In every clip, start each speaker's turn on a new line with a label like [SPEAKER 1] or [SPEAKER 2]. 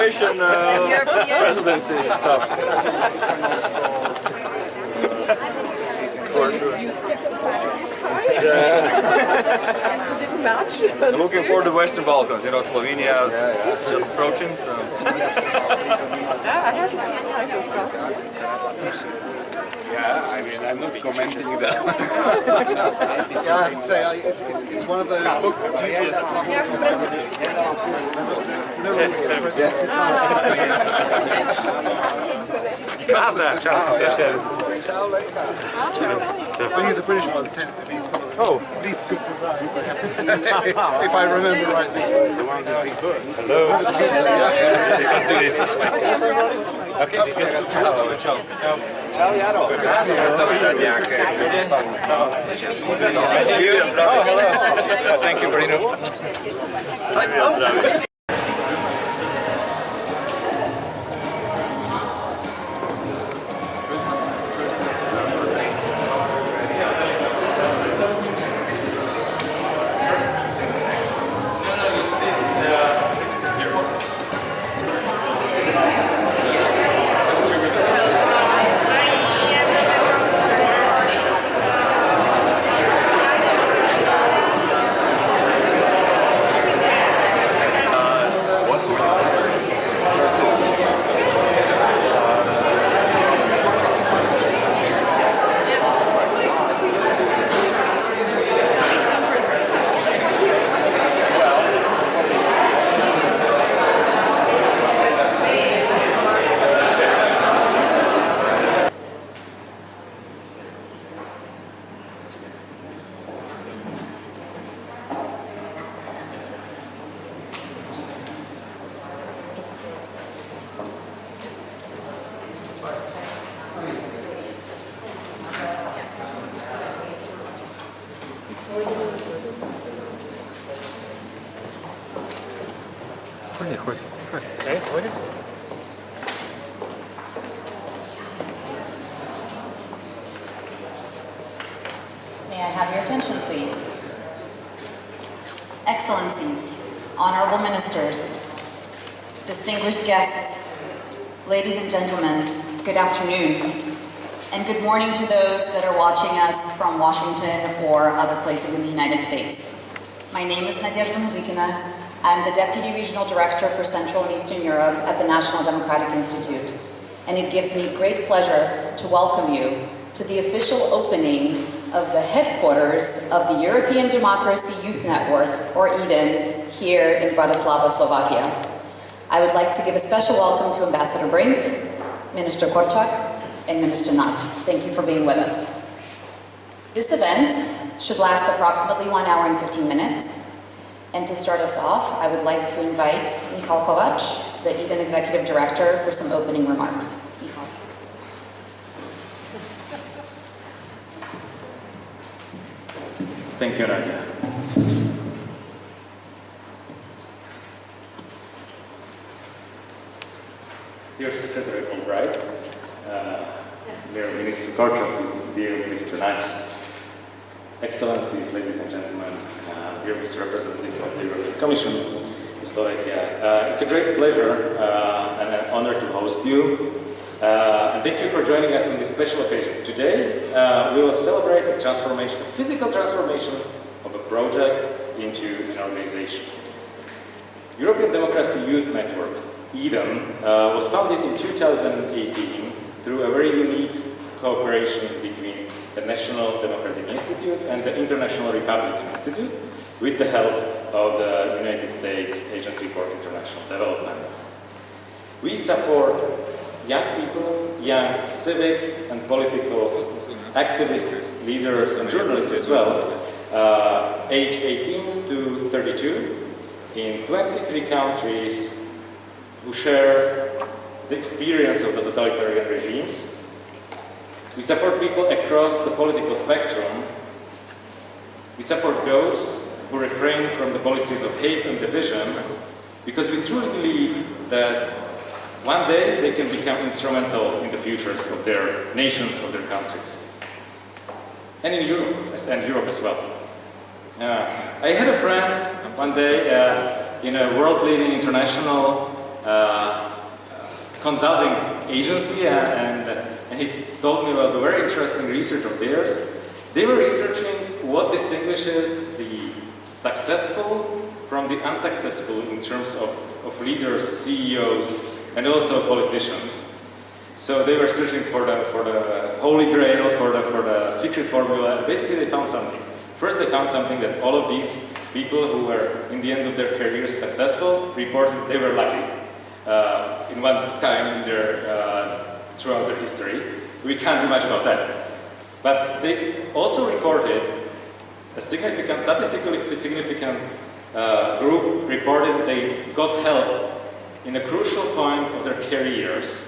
[SPEAKER 1] Croatian presidency stuff. For sure. I'm looking for the Western Balkans. You know, Slovenia is just approaching. So.
[SPEAKER 2] I haven't seen ISO stuff.
[SPEAKER 3] Yeah, I mean, I'm not commenting that.
[SPEAKER 4] It's one of those book duties. Only the British ones tend to be some of the least good if I remember rightly.
[SPEAKER 1] Hello. Let's do this. Okay. Ciao. Ciao. Thank you, Bruno.
[SPEAKER 5] May I have your attention, please? Excellencies, honorable ministers, distinguished guests, ladies and gentlemen, good afternoon, and good morning to those that are watching us from Washington or other places in the United States. My name is Nadezhda Muzikina. I'm the Deputy Regional Director for Central and Eastern Europe at the National Democratic Institute, and it gives me great pleasure to welcome you to the official opening of the headquarters of the European Democracy Youth Network, or EDY, here in Bratislava, Slovakia. I would like to give a special welcome to Ambassador Brink, Minister Korczak, and Minister Nać. Thank you for being with us. This event should last approximately 1 hour and 15 minutes. And to start us off, I would like to invite Michal Kovac, the EDY Executive Director, for some opening remarks. Michal.
[SPEAKER 6] Thank you, Nadia. Dear Secretary Albright, dear Minister Korczak, dear Minister Nać, Excellencies, ladies and gentlemen, dear Mr. Representative of the European Commission in Slovakia, it's a great pleasure and an honor to host you. And thank you for joining us on this special occasion. Today, we will celebrate the transformation, the physical transformation of a project into an organization. European Democracy Youth Network, EDY, was founded in 2018 through a very unique cooperation between the National Democratic Institute and the International Republican Institute, with the help of the United States Agency for International Development. We support young people, young civic and political activists, leaders and journalists as well, age 18 to 32, in 23 countries who share the experience of the totalitarian regimes. We support people across the political spectrum. We support those who refrain from the policies of hate and division, because we truly believe that one day they can become instrumental in the futures of their nations, of their countries. And in Europe, as well. I had a friend one day in a world-leading international consulting agency, and he told me about a very interesting research of theirs. They were researching what distinguishes the successful from the unsuccessful in terms of leaders, CEOs, and also politicians. So they were searching for the holy grail, for the secret formula, and basically they found something. First they found something that all of these people who were in the end of their careers successful reported they were lucky in one time in their, throughout their history. We can't do much about that. But they also reported a significant, statistically significant group reported that they got help in a crucial point of their careers.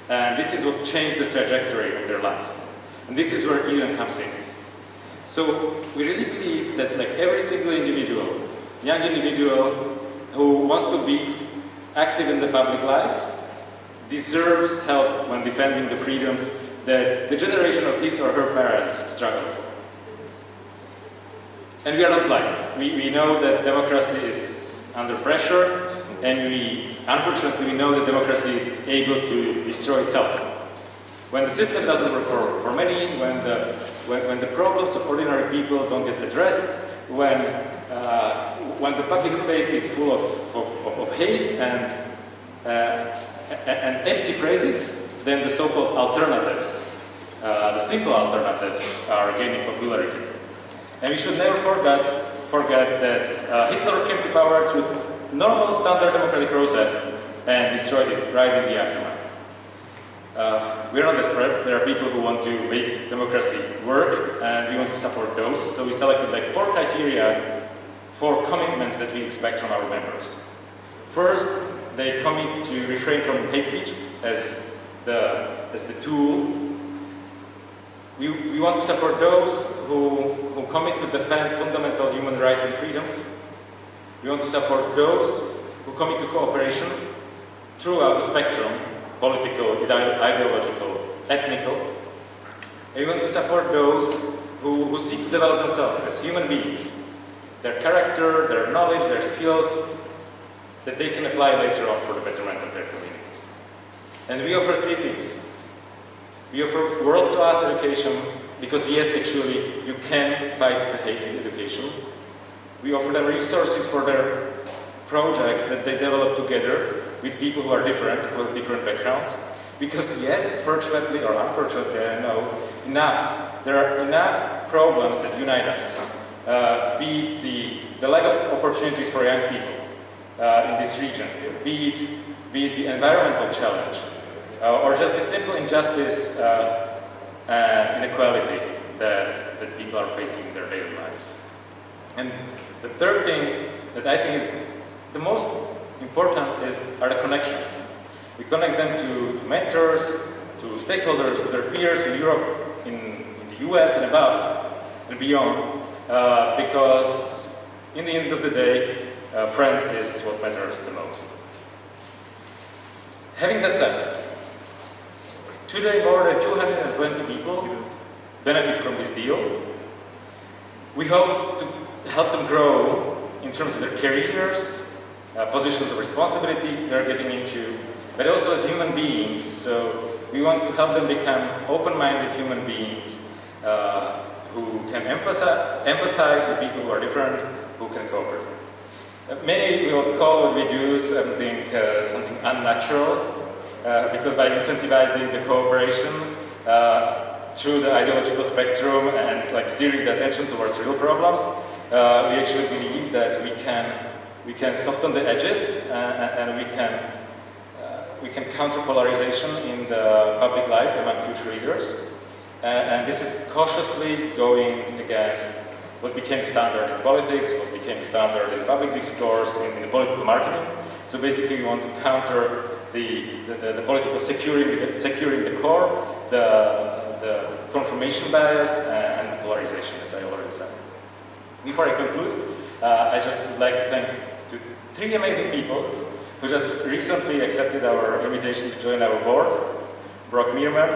[SPEAKER 6] And this is what changed the trajectory of their lives. And this is where Eden comes in. So we really believe that like every single individual, young individual who wants to be active in the public lives deserves help when defending the freedoms that the generation of his or her parents struggled for. And we are not blind. We know that democracy is under pressure, and unfortunately, we know that democracy is able to destroy itself. When the system doesn't work for many, when the problems of ordinary people don't get addressed, when the public space is full of hate and empty phrases, then the so-called alternatives, the simple alternatives, are gaining popularity. And we should never forget that Hitler came to power through normal standard democratic process and destroyed it right in the aftermath. We are not desperate. There are people who want to make democracy work, and we want to support those. So we selected like 4 criteria for commitments that we expect from our members. First, they commit to refrain from hate speech as the tool. We want to support those who commit to defend fundamental human rights and freedoms. We want to support those who commit to cooperation throughout the spectrum, political, ideological, ethnical. And we want to support those who seek to develop themselves as human beings, their character, their knowledge, their skills, that they can apply later on for the betterment of their communities. And we offer 3 things. We offer world-class education, because yes, actually, you can fight the hate in education. We offer them resources for their projects that they develop together with people who are different, who have different backgrounds. Because yes, fortunately or unfortunately, I don't know, there are enough problems that unite us. Be it the lack of opportunities for young people in this region, be it the environmental challenge, or just the simple injustice and inequality that people are facing in their daily lives. And the third thing that I think is the most important are the connections. We connect them to mentors, to stakeholders, to their peers in Europe, in the US and above and beyond, because in the end of the day, friends is what matters the most. Having that said, today more than 220 people benefit from this deal. We hope to help them grow in terms of their careers, positions of responsibility they're getting into, but also as human beings. So we want to help them become open-minded human beings who can empathize with people who are different, who can cooperate. Many will call what we do something unnatural, because by incentivizing the cooperation through the ideological spectrum and like steering the attention towards real problems, we actually believe that we can soften the edges and we can counter polarization in the public life among future leaders. And this is cautiously going against what became standard in politics, what became standard in public discourse, in the political marketing. So basically we want to counter the political securing the core, the confirmation bias, and the polarization, as I already said. Before I conclude, I just would like to thank 3 amazing people who just recently accepted our invitation to join our board: Brock Meerman,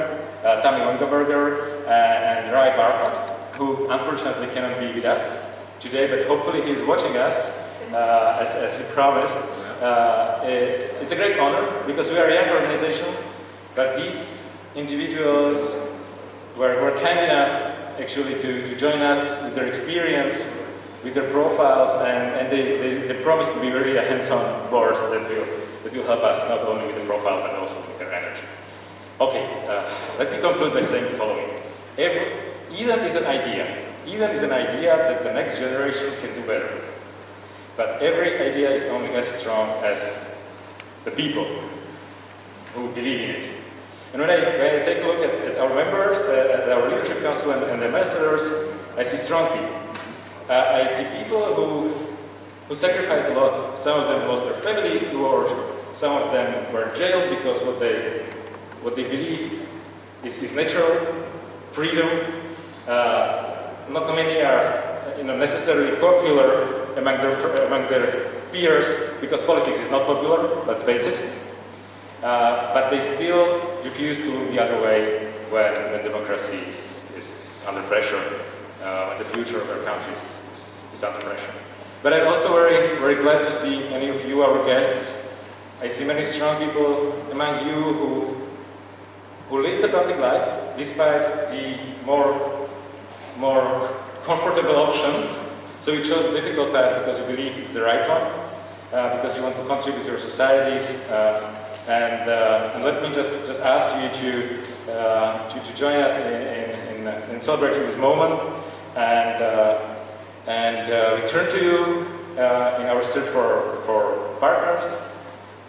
[SPEAKER 6] Tammy Longaberger, and Rai Barta, who unfortunately cannot be with us today, but hopefully he is watching us, as he promised. it's a great honor because we are a young organization, but these individuals were kind enough actually to join us with their experience, with their profiles, and they promised to be really a hands-on board that will help us not only with the profile but also with their energy. Okay, let me conclude by saying the following. EDY is an idea. EDY is an idea that the next generation can do better. But every idea is only as strong as the people who believe in it. And when I take a look at our members, at our leadership council and the ambassadors, I see strong people. I see people who sacrificed a lot. Some of them lost their families, or some of them were jailed because what they believed is natural, freedom. Not many are necessarily popular among their peers, because politics is not popular, let's face it. But they still refuse to look the other way when democracy is under pressure, when the future of our country is under pressure. But I'm also very, very glad to see many of you, our guests. I see many strong people among you who live the public life despite the more comfortable options. So you chose a difficult path because you believe it's the right one, because you want to contribute to your societies. And let me just ask you to join us in celebrating this moment, and we turn to you in our search for partners,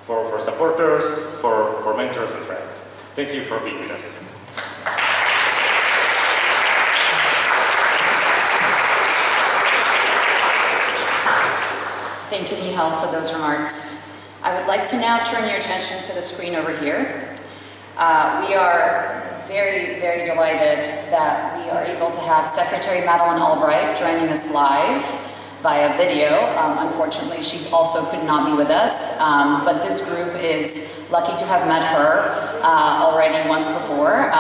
[SPEAKER 6] for supporters, for mentors and friends. Thank you for being with us.
[SPEAKER 5] Thank you, Michal, for those remarks. I would like to now turn your attention to the screen over here. We are very, very delighted that we are able to have Secretary Madeleine Albright joining us live via video. Unfortunately, she also could not be with us, but this group is lucky to have met her already once before,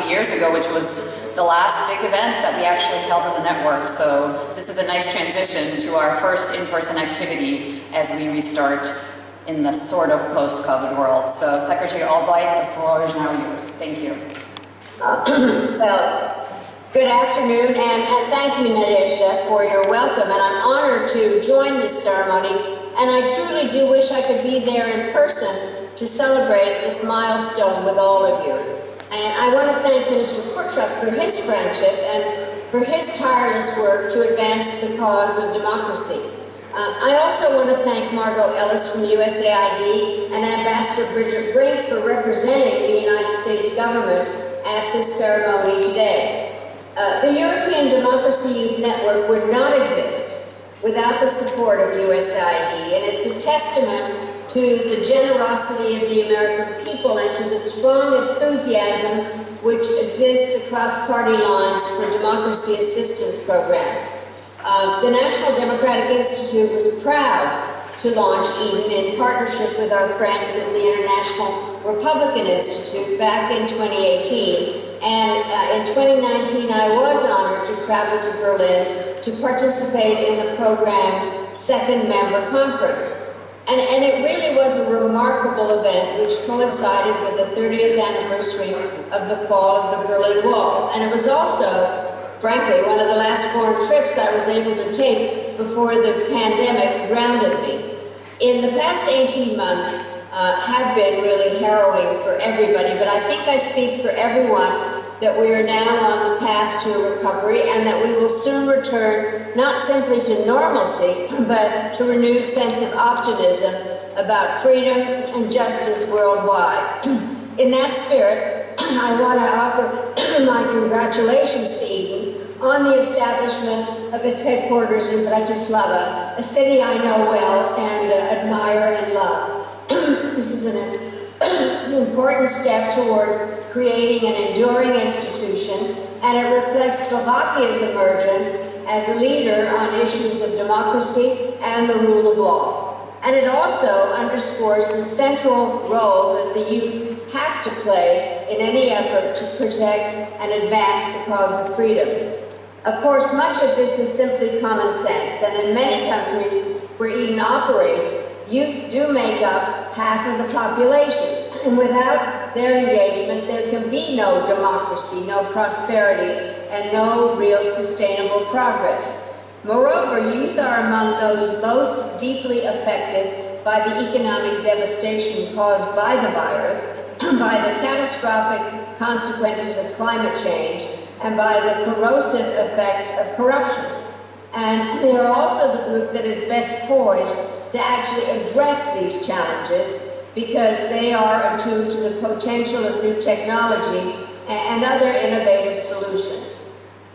[SPEAKER 5] 2 years ago, which was the last big event that we actually held as a network. So this is a nice transition to our first in-person activity as we restart in the sort of post-COVID world. So Secretary Albright, the floor is now yours. Thank you.
[SPEAKER 7] Well, good afternoon, and thank you, Nadezhda, for your welcome. And I'm honored to join this ceremony, and I truly do wish I could be there in person to celebrate this milestone with all of you. And I want to thank Minister Korchak for his friendship and for his tireless work to advance the cause of democracy. I also want to thank Margot Ellis from USAID and Ambassador Bridget Brink for representing the United States government at this ceremony today. The European Democracy Youth Network would not exist without the support of USAID, and it's a testament to the generosity of the American people and to the strong enthusiasm which exists across party lines for democracy assistance programs. The National Democratic Institute was proud to launch EDY in partnership with our friends at the International Republican Institute back in 2018. And in 2019, I was honored to travel to Berlin to participate in the program's second member conference. And it really was a remarkable event which coincided with the 30th anniversary of the fall of the Berlin Wall. And it was also, frankly, one of the last foreign trips I was able to take before the pandemic grounded me. In the past 18 months have been really harrowing for everybody, but I think I speak for everyone that we are now on the path to recovery and that we will soon return not simply to normalcy, but to renewed sense of optimism about freedom and justice worldwide. In that spirit, I want to offer my congratulations to EDY on the establishment of its headquarters in Bratislava, a city I know well and admire and love. This is an important step towards creating an enduring institution, and it reflects Slovakia's emergence as a leader on issues of democracy and the rule of law. And it also underscores the central role that the youth have to play in any effort to protect and advance the cause of freedom. Of course, much of this is simply common sense, and in many countries where EDY operates, youth do make up half of the population, and without their engagement, there can be no democracy, no prosperity, and no real sustainable progress. Moreover, youth are among those most deeply affected by the economic devastation caused by the virus, by the catastrophic consequences of climate change, and by the corrosive effects of corruption. And they are also the group that is best poised to actually address these challenges because they are attuned to the potential of new technology and other innovative solutions.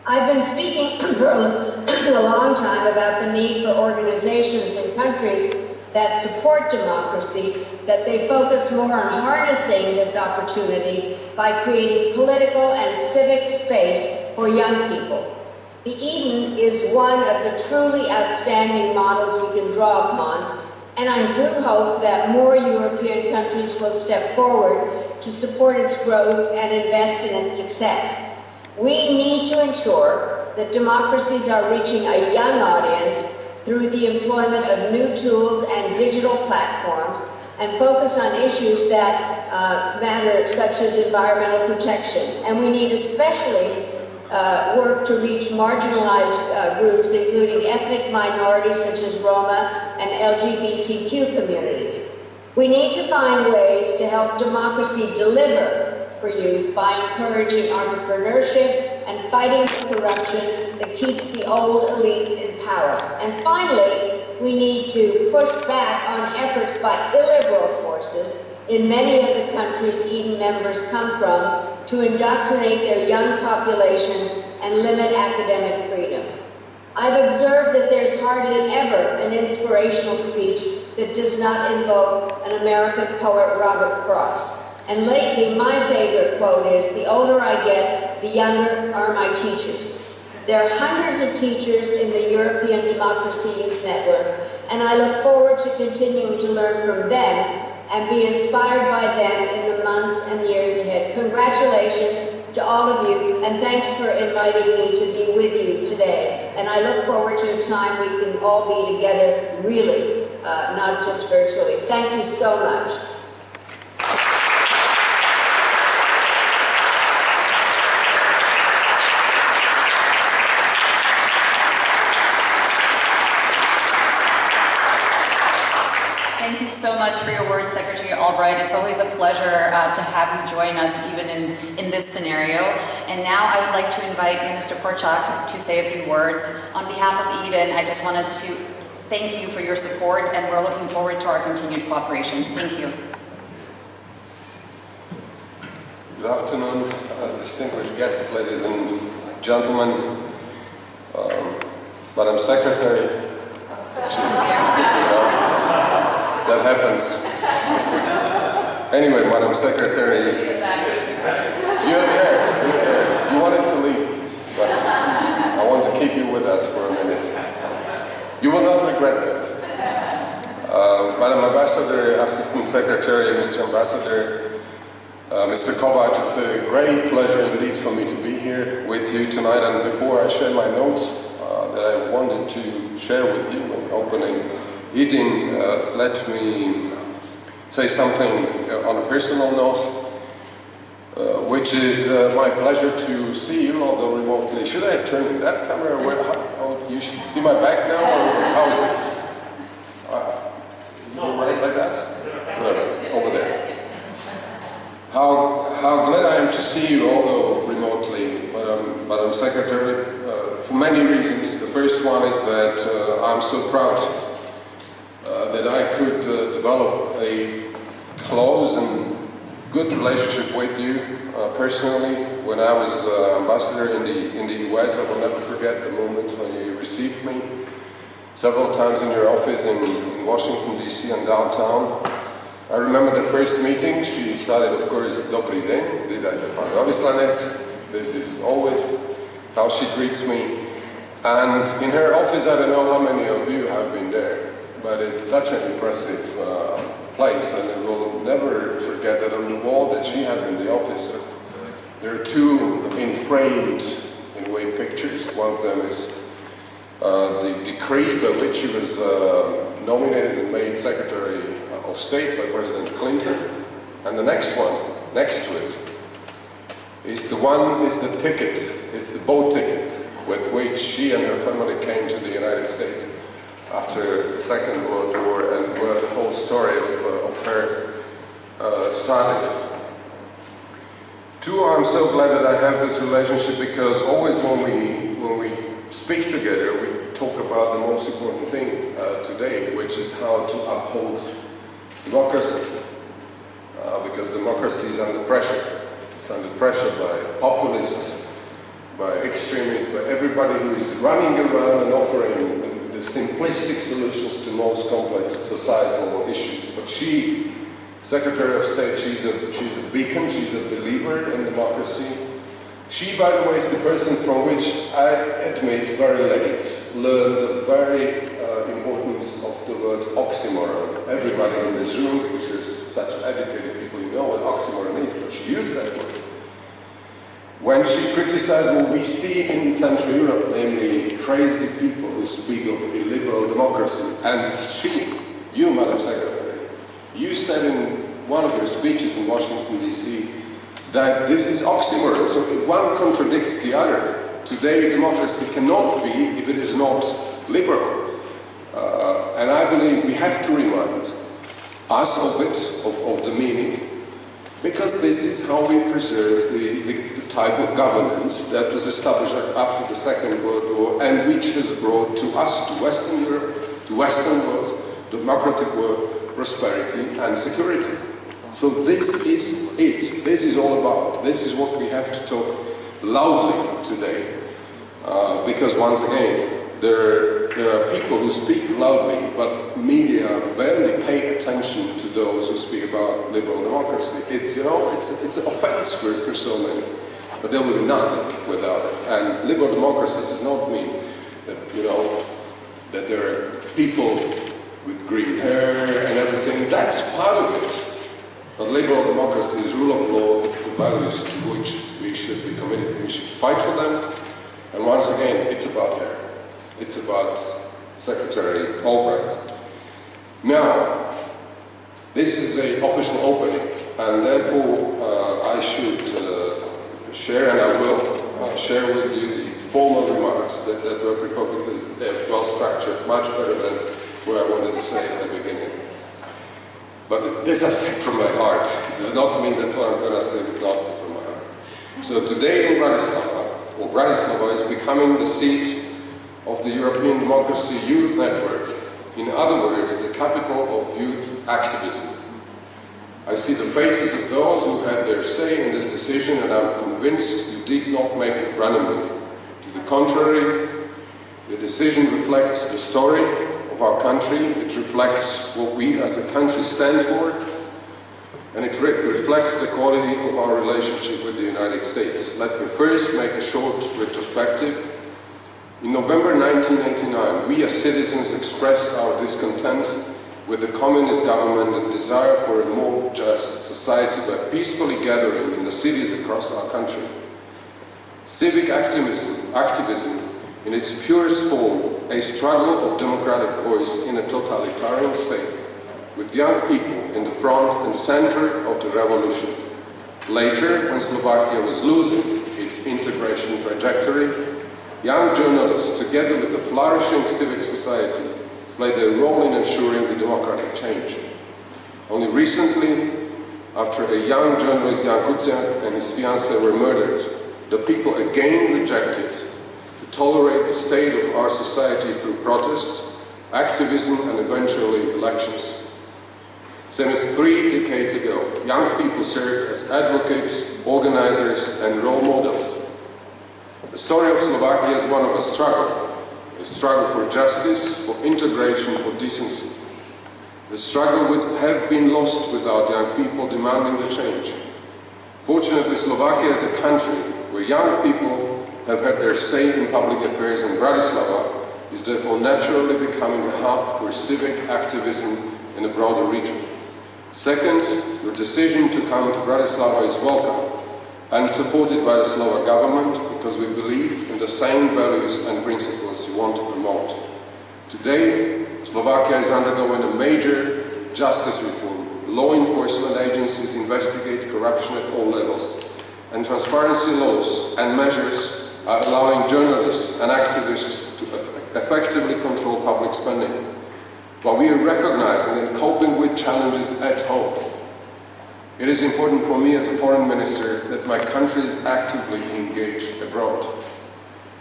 [SPEAKER 7] I've been speaking for a long time about the need for organizations and countries that support democracy, that they focus more on harnessing this opportunity by creating political and civic space for young people. The EDY is one of the truly outstanding models we can draw upon, and I do hope that more European countries will step forward to support its growth and invest in its success. We need to ensure that democracies are reaching a young audience through the employment of new tools and digital platforms, and focus on issues that matter, such as environmental protection. And we need especially work to reach marginalized groups, including ethnic minorities such as Roma and LGBTQ communities. We need to find ways to help democracy deliver for youth by encouraging entrepreneurship and fighting the corruption that keeps the old elites in power. And finally, we need to push back on efforts by illiberal forces in many of the countries EDY members come from to indoctrinate their young populations and limit academic freedom. I've observed that there's hardly ever an inspirational speech that does not invoke an American poet, Robert Frost. And lately, my favorite quote is, "The older I get, the younger are my teachers." There are hundreds of teachers in the European Democracy Youth Network, and I look forward to continuing to learn from them and be inspired by them in the months and years ahead. Congratulations to all of you, and thanks for inviting me to be with you today. And I look forward to a time we can all be together, really, not just virtually. Thank you so much.
[SPEAKER 5] Thank you so much for your words, Secretary Albright. It's always a pleasure to have you join us, even in this scenario. And now I would like to invite Minister Korczak to say a few words. On behalf of EDY, I just wanted to thank you for your support, and we're looking forward to our continued cooperation. Thank you.
[SPEAKER 8] Good afternoon, distinguished guests, ladies and gentlemen. Madam Secretary, that happens. Anyway, Madam Secretary, you're there. You wanted to leave, but I want to keep you with us for a minute. You will not regret that. Madam Ambassador, Assistant Secretary, Mr. Ambassador, Mr. Kovac, it's a great pleasure indeed for me to be here with you tonight. And before I share my notes that I wanted to share with you when opening EDY, let me say something on a personal note, which is my pleasure to see you, although remotely. Should I turn in that camera? Or you should see my back now, or how is it? Is it all right like that? Over there. How glad I am to see you, although remotely, Madam Secretary, for many reasons. The first one is that I'm so proud that I could develop a close and good relationship with you personally. When I was ambassador in the US, I will never forget the moment when you received me several times in your office in Washington, D.C. and downtown. I remember the first meeting. She started, of course, "Dobrý deň, vítajte pán veľvyslanec." This is always how she greets me. And in her office, I don't know how many of you have been there, but it's such an impressive place, and I will never forget that on the wall that she has in the office, there are two framed in a way pictures. One of them is the decree by which she was nominated and made Secretary of State by President Clinton, and the next one, next to it, is the ticket, it's the boat ticket with which she and her family came to the United States after the Second World War, and where the whole story of her started. Two, I'm so glad that I have this relationship, because always when we speak together, we talk about the most important thing today, which is how to uphold democracy. Because democracy is under pressure. It's under pressure by populists, by extremists, by everybody who is running around and offering the simplistic solutions to most complex societal issues. But she, Secretary of State, she's a beacon, she's a believer in democracy. She, by the way, is the person from which I admit very late learned the very importance of the word oxymoron. Everybody in this room, which is such educated people, you know what oxymoron is, but she used that word. When she criticized what we see in Central Europe, namely crazy people who speak of illiberal democracy, and she, you, Madam Secretary, you said in one of your speeches in Washington, D.C., that this is oxymoron, so one contradicts the other. Today, democracy cannot be if it is not liberal. And I believe we have to remind us of it, of the meaning, because this is how we preserve the type of governance that was established after the Second World War, and which has brought to us, to Western Europe, to Western world, democratic world, prosperity and security. So this is it. This is all about. This is what we have to talk loudly today, because once again, there are people who speak loudly, but media barely pay attention to those who speak about liberal democracy. It's, you know, it's an offense for so many, but there will be nothing without it. And liberal democracy does not mean that, you know, that there are people with green hair and everything. That's part of it. But liberal democracy is rule of law. It's the values to which we should be committed. We should fight for them. And once again, it's about her. It's about Secretary Albright. Now, this is an official opening, and therefore I should share, and I will share with you the formal remarks that were prepared, because they're well structured, much better than what I wanted to say at the beginning. But this I say from my heart. It does not mean that what I'm going to say will not be from my heart. So today in Bratislava is becoming the seat of the European Democracy Youth Network. In other words, the capital of youth activism. I see the faces of those who had their say in this decision, and I'm convinced you did not make it randomly. To the contrary, the decision reflects the story of our country, it reflects what we as a country stand for, and it reflects the quality of our relationship with the United States. Let me first make a short retrospective. In November 1989, we as citizens expressed our discontent with the communist government and desire for a more just society by peacefully gathering in the cities across our country. Civic activism in its purest form, a struggle of democratic voice in a totalitarian state, with young people in the front and center of the revolution. Later, when Slovakia was losing its integration trajectory, young journalists, together with the flourishing civic society, played a role in ensuring the democratic change. Only recently, after a young journalist, Jan Kuciak, and his fiancée were murdered, the people again rejected to tolerate the state of our society through protests, activism, and eventually elections. Same as 3 decades ago, young people served as advocates, organizers, and role models. The story of Slovakia is one of a struggle for justice, for integration, for decency. The struggle would have been lost without young people demanding the change. Fortunately, Slovakia is a country where young people have had their say in public affairs, and Bratislava is therefore naturally becoming a hub for civic activism in a broader region. Second, your decision to come to Bratislava is welcome and supported by the Slovak government, because we believe in the same values and principles you want to promote. Today, Slovakia is undergoing a major justice reform. Law enforcement agencies investigate corruption at all levels, and transparency laws and measures are allowing journalists and activists to effectively control public spending. While we are recognizing and coping with challenges at home, it is important for me as a foreign minister that my country is actively engaged abroad.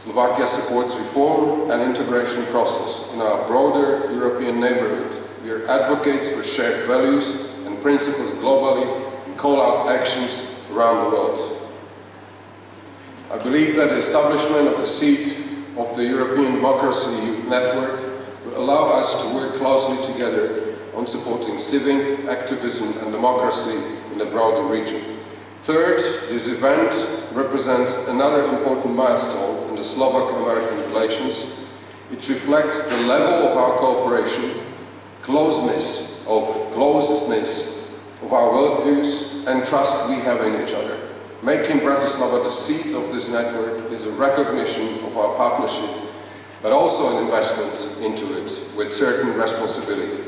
[SPEAKER 8] Slovakia supports reform and integration process in our broader European neighborhood. We are advocates for shared values and principles globally and call out actions around the world. I believe that the establishment of the seat of the European Democracy Youth Network will allow us to work closely together on supporting civic activism and democracy in the broader region. Third, this event represents another important milestone in the Slovak-American relations. It reflects the level of our cooperation, closeness of our worldviews, and trust we have in each other. Making Bratislava the seat of this network is a recognition of our partnership, but also an investment into it with certain responsibility.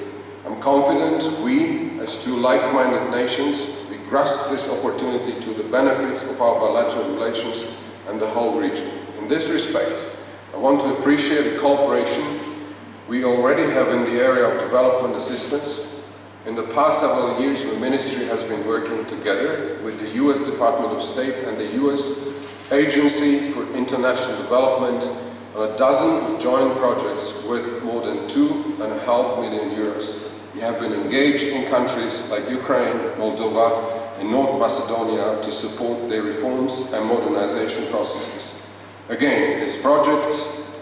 [SPEAKER 8] I'm confident we, as two like-minded nations, we grasp this opportunity to the benefit of our bilateral relations and the whole region. In this respect, I want to appreciate the cooperation we already have in the area of development assistance. In the past several years, the Ministry has been working together with the US Department of State and the US Agency for International Development on a dozen joint projects worth more than €2.5 million. We have been engaged in countries like Ukraine, Moldova, and North Macedonia to support their reforms and modernization processes. Again, this project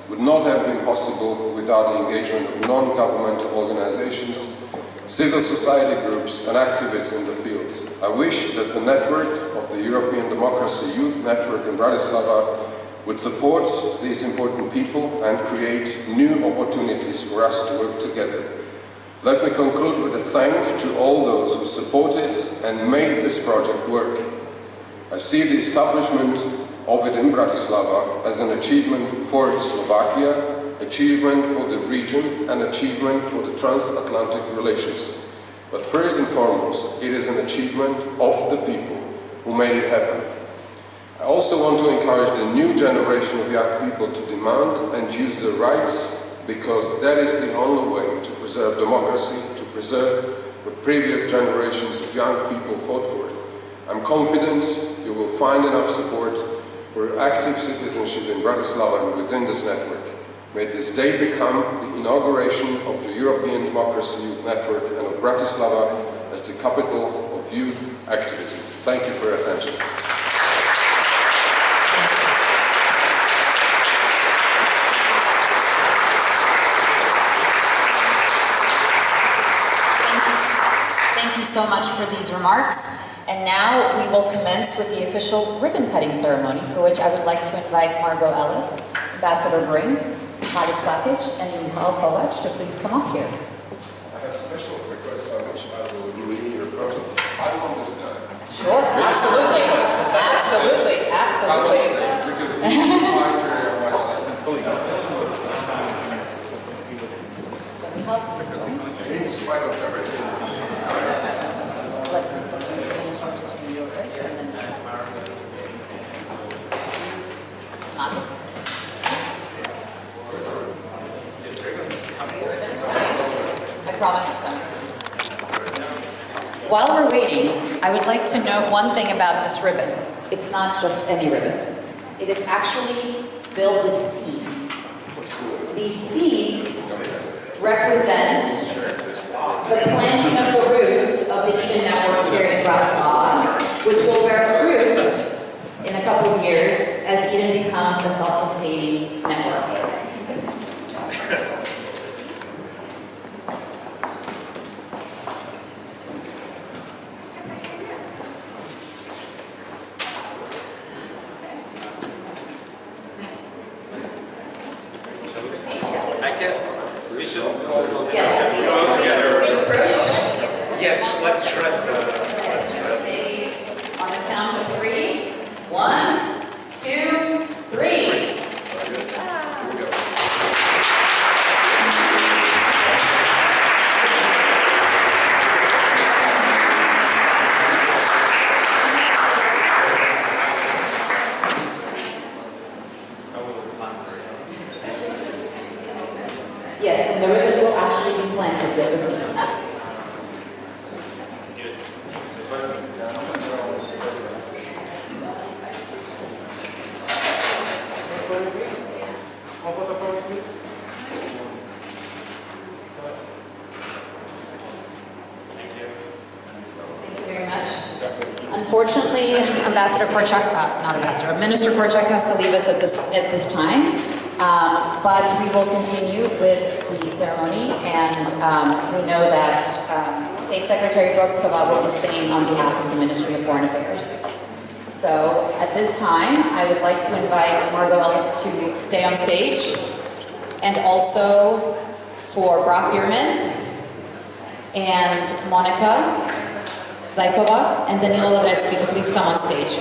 [SPEAKER 8] would not have been possible without the engagement of non-governmental organizations, civil society groups and activists in the field. I wish that the network of the European Democracy Youth Network in Bratislava would support these important people and create new opportunities for us to work together. Let me conclude with a thank to all those who supported and made this project work. I see the establishment of it in Bratislava as an achievement for Slovakia, achievement for the region, and achievement for the transatlantic relations. But first and foremost, it is an achievement of the people who made it happen. I also want to encourage the new generation of young people to demand and use their rights, because that is the only way to preserve democracy, to preserve what previous generations of young people fought for. I'm confident you will find enough support for active citizenship in Bratislava and within this network. May this day become the inauguration of the European Democracy Youth Network and of Bratislava as the capital of youth activism. Thank you for your attention.
[SPEAKER 5] Thank you so much for these remarks. And now we will commence with the official ribbon-cutting ceremony, for which I would like to invite Margot Ellis, Ambassador Bring, Halik Sakic, and Michal Kovac to please come up here.
[SPEAKER 8] I have special requests by which I will read your protocol. I want this guy.
[SPEAKER 5] Sure, absolutely. Absolutely, absolutely.
[SPEAKER 8] Because he's my career on my side.
[SPEAKER 5] So Michal, please join.
[SPEAKER 8] In spite of everything.
[SPEAKER 5] Let's move the ministers to your right, and then please. Halik. I promise it's coming. While we're waiting, I would like to note one thing about this ribbon. It's not just any ribbon. It is actually filled with seeds. These seeds represent the planting of the roots of the EDY network here in Bratislava, which will bear fruit in a couple of years as EDY becomes a self-sustaining network.
[SPEAKER 1] I guess we should
[SPEAKER 5] Yes.
[SPEAKER 1] go together.
[SPEAKER 5] Approach.
[SPEAKER 1] Yes, let's shred the...
[SPEAKER 5] On the count of 3. 1, 2, 3. Unfortunately, Minister Korchak has to leave us at this time, but we will continue with the ceremony, and we know that State Secretary Brokskova will be staying on behalf of the Ministry of Foreign Affairs. So at this time, I would like to invite Margot Ellis to stay on stage, and also for Brock Bierman and Monica Zaykova and Danilo Levetsky to please come on stage.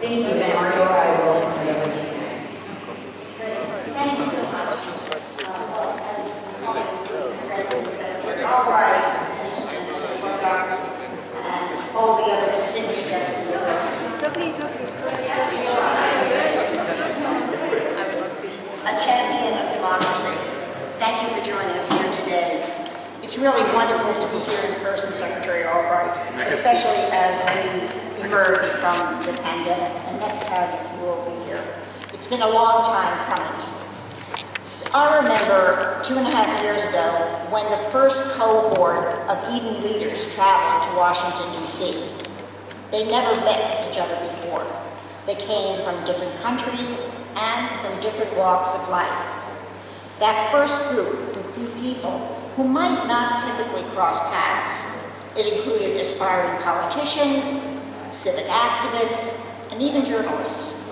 [SPEAKER 5] Thank you, Mario. I will turn it over to you.
[SPEAKER 7] Thank you so much. All right. And all the other distinguished guests in the room. A champion of democracy. Thank you for joining us here today. It's really wonderful to be here in person, Secretary Albright, especially as we emerge from the pandemic, and next time you will be here. It's been a long time coming. So I remember 2.5 years ago when the first cohort of EDY leaders traveled to Washington, D.C. They never met each other before. They came from different countries and from different walks of life. That first group included people who might not typically cross paths. It included aspiring politicians, civic activists, and even journalists.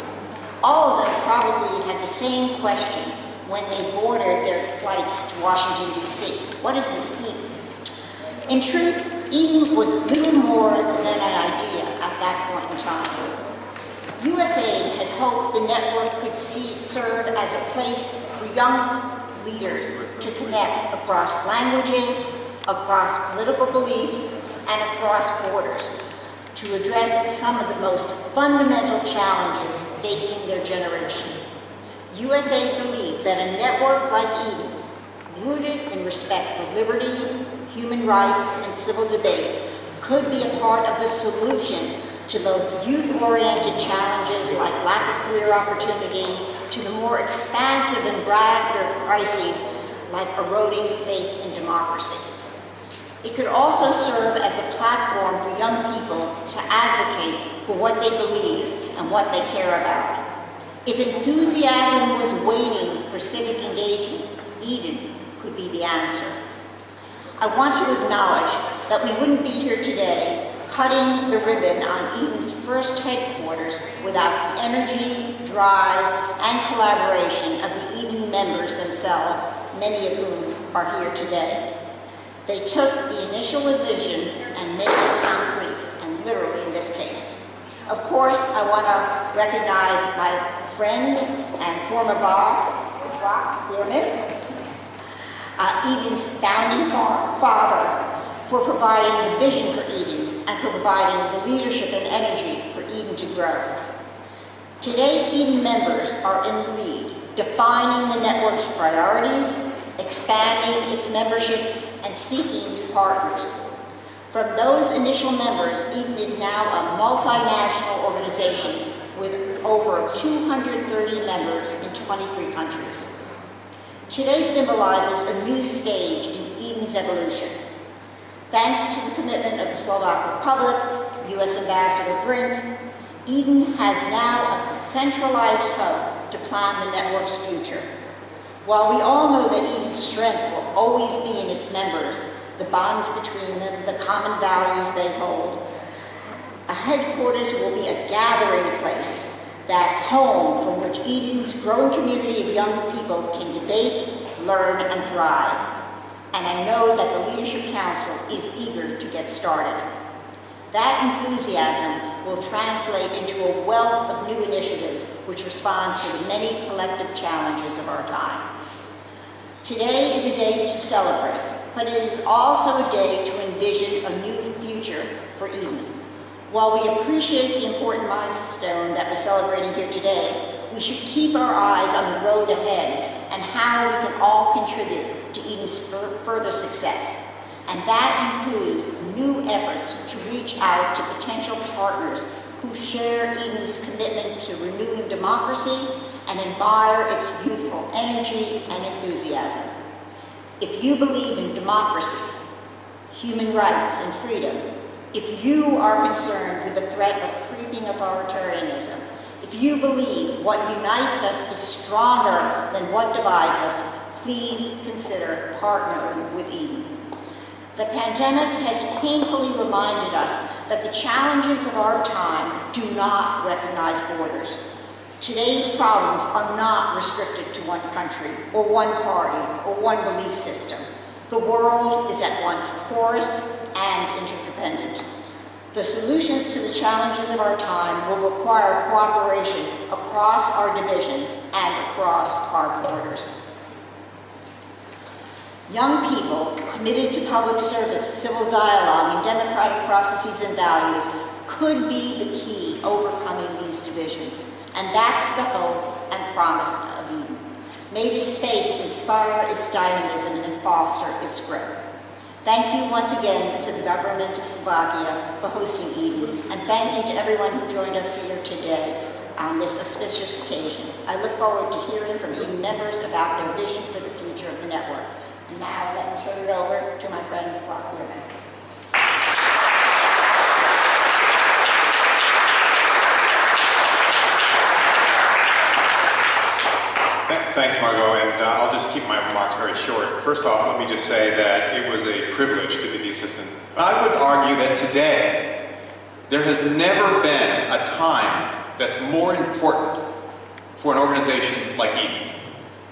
[SPEAKER 7] All of them probably had the same question when they boarded their flights to Washington, D.C. What is this EDY? In truth, EDY was little more than an idea at that point in time. USAID had hoped the network could serve as a place for young leaders to connect across languages, across political beliefs, and across borders, to address some of the most fundamental challenges facing their generation. USAID believed that a network like EDY, rooted in respect for liberty, human rights, and civil debate, could be a part of the solution to both youth-oriented challenges like lack of career opportunities, to the more expansive and broader crises like eroding faith in democracy. It could also serve as a platform for young people to advocate for what they believe and what they care about. If enthusiasm was waiting for civic engagement, EDY could be the answer. I want to acknowledge that we wouldn't be here today cutting the ribbon on EDY's first headquarters without the energy, drive, and collaboration of the EDY members themselves, many of whom are here today. They took the initial vision and made it concrete, and literally in this case. Of course, I want to recognize my friend and former boss, Brock Bierman, EDY's founding father, for providing the vision for EDY and for providing the leadership and energy for EDY to grow. Today, EDY members are in the lead, defining the network's priorities, expanding its memberships, and seeking new partners. From those initial members, EDY is now a multinational organization with over 230 members in 23 countries. Today symbolizes a new stage in EDY's evolution. Thanks to the commitment of the Slovak Republic, U.S. Ambassador Brink, EDY has now a centralized hub to plan the network's future. While we all know that EDY's strength will always be in its members, the bonds between them, the common values they hold, a headquarters will be a gathering place, that home from which EDY's growing community of young people can debate, learn, and thrive. And I know that the Leadership Council is eager to get started. That enthusiasm will translate into a wealth of new initiatives which respond to the many collective challenges of our time. Today is a day to celebrate, but it is also a day to envision a new future for Eden. While we appreciate the important milestone that we're celebrating here today, we should keep our eyes on the road ahead and how we can all contribute to Eden's further success. And that includes new efforts to reach out to potential partners who share Eden's commitment to renewing democracy and admire its youthful energy and enthusiasm. If you believe in democracy, human rights, and freedom, if you are concerned with the threat of creeping authoritarianism, if you believe what unites us is stronger than what divides us, please consider partnering with Eden. The pandemic has painfully reminded us that the challenges of our time do not recognize borders. Today's problems are not restricted to one country, or one party, or one belief system. The world is at once porous and interdependent. The solutions to the challenges of our time will require cooperation across our divisions and across our borders. Young people committed to public service, civil dialogue, and democratic processes and values could be the key overcoming these divisions. And that's the hope and promise of Eden. May this space inspire its dynamism and foster its growth. Thank you once again to the government of Slovakia for hosting Eden, and thank you to everyone who joined us here today on this auspicious occasion. I look forward to hearing from Eden members about their vision for the future of the network. And now let me turn it over to my friend, Brock Learman.
[SPEAKER 9] Thanks, Margot, and I'll just keep my remarks very short. First off, let me just say that it was a privilege to be the assistant. I would argue that today, there has never been a time that's more important for an organization like Eden.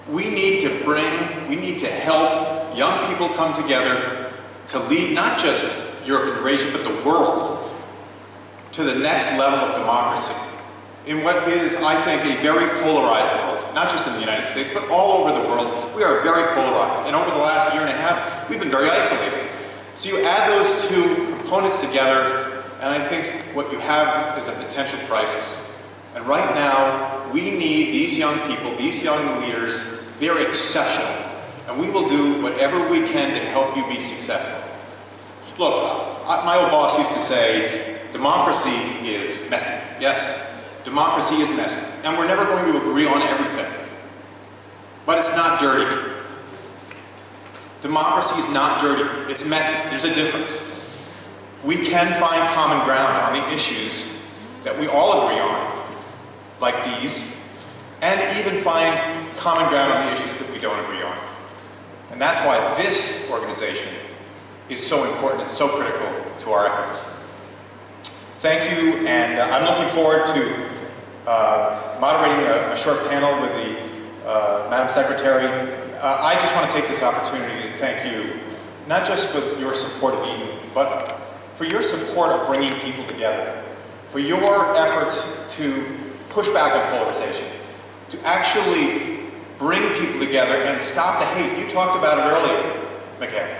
[SPEAKER 9] We need to help young people come together to lead not just Europe and Eurasia, but the world to the next level of democracy in what is, I think, a very polarized world. Not just in the United States, but all over the world. We are very polarized. And over the last year and a half, we've been very isolated. So you add those two components together, and I think what you have is a potential crisis. And right now, we need these young people, these young leaders. They're exceptional. And we will do whatever we can to help you be successful. Look, my old boss used to say, democracy is messy. Yes. Democracy is messy, and we're never going to agree on everything. But it's not dirty. Democracy is not dirty. It's messy. There's a difference. We can find common ground on the issues that we all agree on, like these, and even find common ground on the issues that we don't agree on. And that's why this organization is so important and so critical to our efforts. Thank you, and I'm looking forward to moderating a short panel with the Madam Secretary. I just want to take this opportunity to thank you, not just for your support of Eden, but for your support of bringing people together, for your efforts to push back on polarization, to actually bring people together and stop the hate. You talked about it earlier, McKay.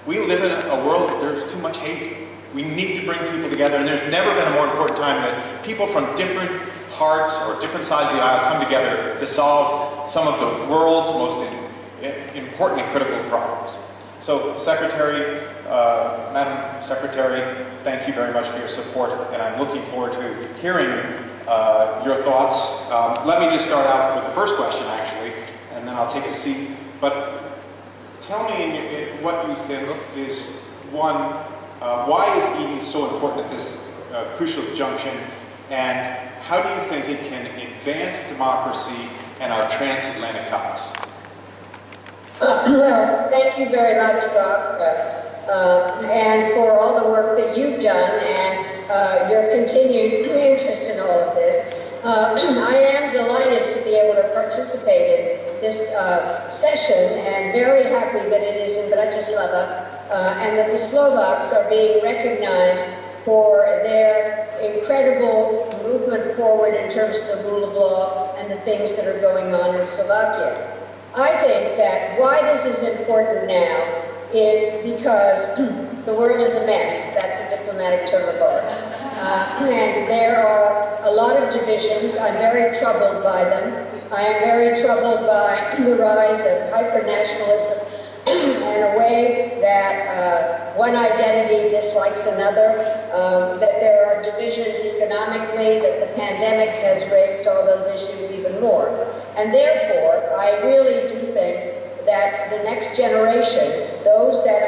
[SPEAKER 9] We live in a world that there's too much hate. We need to bring people together, and there's never been a more important time that people from different parts or different sides of the aisle come together to solve some of the world's most important and critical problems. So, Secretary, Madam Secretary, thank you very much for your support, and I'm looking forward to hearing your thoughts. Let me just start out with the first question, actually, and then I'll take a seat. But tell me what you think is, one, why is Eden so important at this crucial junction, and how do you think it can advance democracy and our transatlantic ties?
[SPEAKER 7] Well, thank you very much, Brock, and for all the work that you've done and your continued interest in all of this. I am delighted to be able to participate in this session, and very happy that it is in Bratislava, and that the Slovaks are being recognized for their incredible movement forward in terms of the rule of law and the things that are going on in Slovakia. I think that why this is important now is because the world is a mess. That's a diplomatic term of art. And there are a lot of divisions. I'm very troubled by them. I am very troubled by the rise of hyper-nationalism and a way that one identity dislikes another, that there are divisions economically, that the pandemic has raised all those issues even more. And therefore, I really do think that the next generation, those that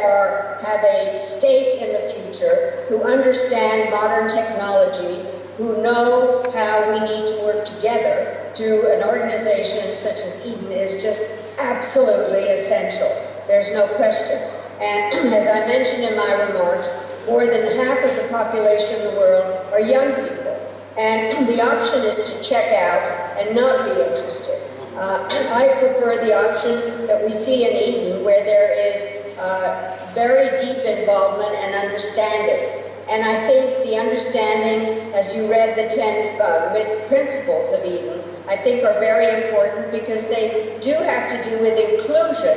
[SPEAKER 7] have a stake in the future, who understand modern technology, who know how we need to work together through an organization such as EDY is just absolutely essential. There's no question. And as I mentioned in my remarks, more than half of the population in the world are young people. And the option is to check out and not be interested. I prefer the option that we see in EDY, where there is very deep involvement and understanding. And I think the understanding, as you read the 10 principles of EDY, I think are very important because they do have to do with inclusion,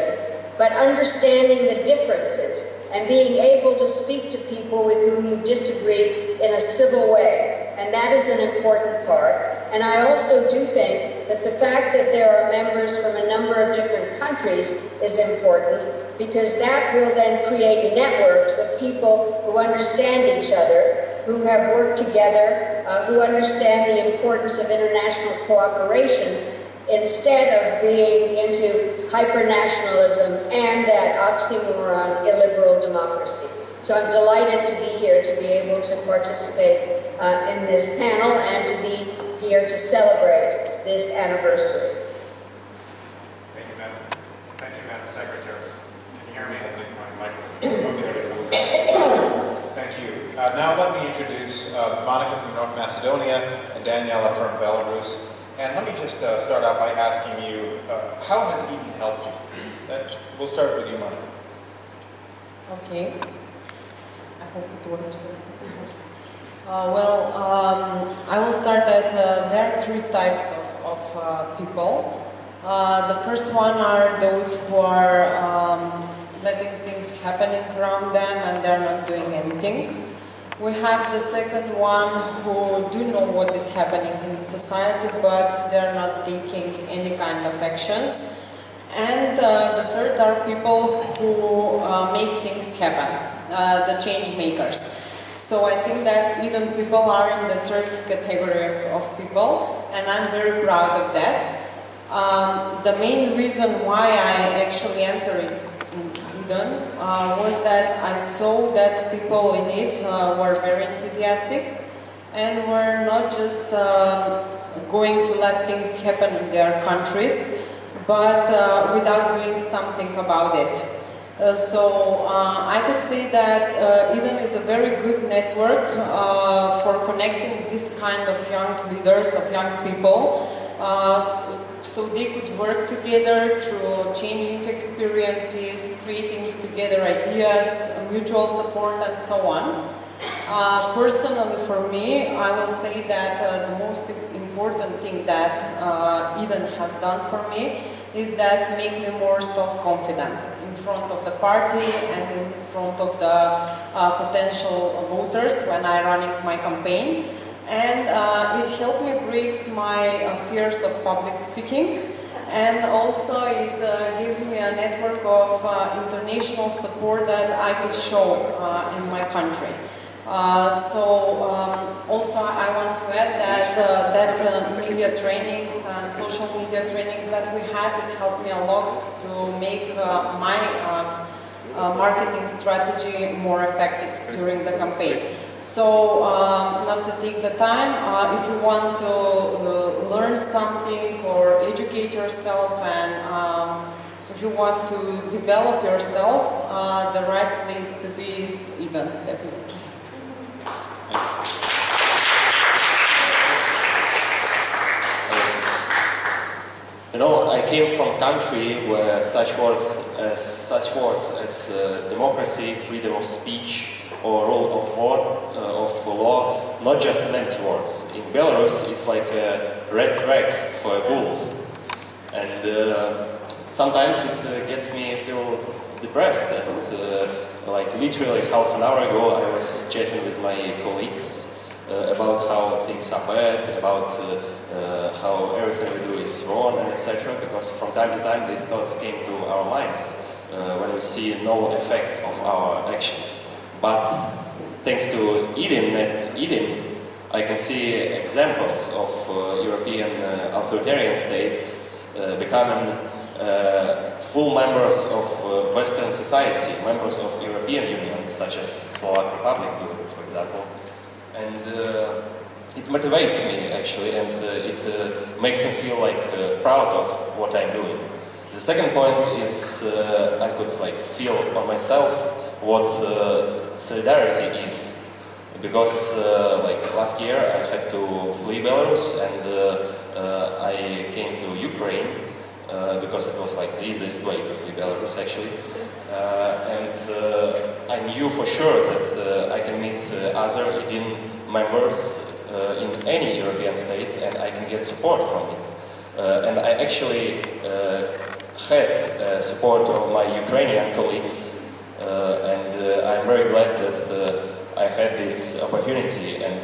[SPEAKER 7] but understanding the differences and being able to speak to people with whom you disagree in a civil way. And that is an important part. And I also do think that the fact that there are members from a number of different countries is important, because that will then create networks of people who understand each other, who have worked together, who understand the importance of international cooperation, instead of being into hyper-nationalism and that oxymoron, illiberal democracy. So I'm delighted to be here, to be able to participate in this panel and to be here to celebrate this anniversary.
[SPEAKER 9] Thank you, Madam. Thank you, Madam Secretary. Can you hear me? I think my microphone. Okay, there we go. Thank you. Now let me introduce Monica from North Macedonia and Daniela from Belarus. And let me just start out by asking you, how has EDY helped you? We'll start with you, Monica.
[SPEAKER 2] Okay. I hope it works. I will start that there are three types of people. The first one are those who are letting things happening around them and they're not doing anything. We have the second one who do know what is happening in the society, but they're not taking any kind of actions. And the third are people who make things happen, the change makers. So I think that even people are in the third category of people, and I'm very proud of that. The main reason why I actually entered EDY was that I saw that people in it were very enthusiastic and were not just going to let things happen in their countries, but without doing something about it. So I could say that EDY is a very good network for connecting this kind of young leaders, of young people, so they could work together through changing experiences, creating together ideas, mutual support, and so on. Personally, for me, I will say that the most important thing that EDY has done for me is that make me more self-confident in front of the party and in front of the potential voters when I running my campaign. And it helped me break my fears of public speaking, and also it gives me a network of international support that I could show in my country. Also I want to add that media trainings and social media trainings that we had, it helped me a lot to make my marketing strategy more effective during the campaign. So, not to take the time, if you want to learn something or educate yourself, and if you want to develop yourself, the right place to be is EDY, definitely.
[SPEAKER 10] You know, I came from a country where such words as democracy, freedom of speech, or rule of law, not just an empty words. In Belarus, it's like a red rag for a bull, and sometimes it gets me feel depressed. And like literally half an hour ago, I was chatting with my colleagues about how things are bad, about how everything we do is wrong, and etc. Because from time to time, these thoughts came to our minds when we see no effect of our actions. But thanks to EDY, I can see examples of European authoritarian states becoming full members of Western society, members of European Union, such as Slovak Republic do, for example. And it motivates me actually, and it makes me feel like proud of what I'm doing. The second point is I could like feel on myself what solidarity is, because like last year I had to flee Belarus, and I came to Ukraine because it was like the easiest way to flee Belarus actually, and I knew for sure that I can meet other EDY members in any European state, and I can get support from it. And I actually had support of my Ukrainian colleagues, and I'm very glad that I had this opportunity, and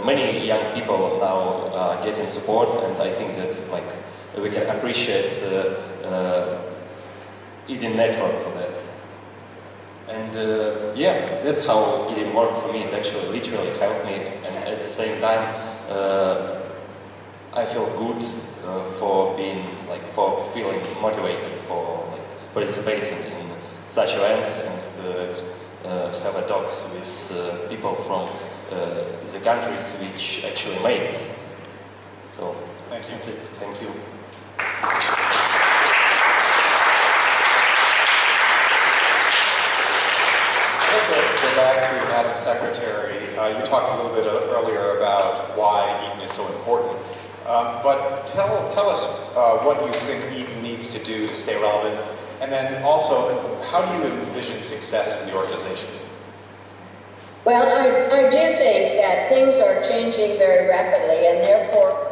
[SPEAKER 10] many young people now are getting support, and I think that like we can appreciate the EDY network for that. And yeah, that's how EDY worked for me. It actually literally helped me, and at the same time I feel good for being like, for feeling motivated for like participating in such events, and have a talks with people from the countries which actually made it. So
[SPEAKER 9] thank you.
[SPEAKER 10] That's it. Thank you.
[SPEAKER 9] I'd like to go back to Madam Secretary. You talked a little bit earlier about why EDY is so important, but tell us what you think EDY needs to do to stay relevant, and then also, how do you envision success in the organization?
[SPEAKER 7] Well, I do think that things are changing very rapidly, and therefore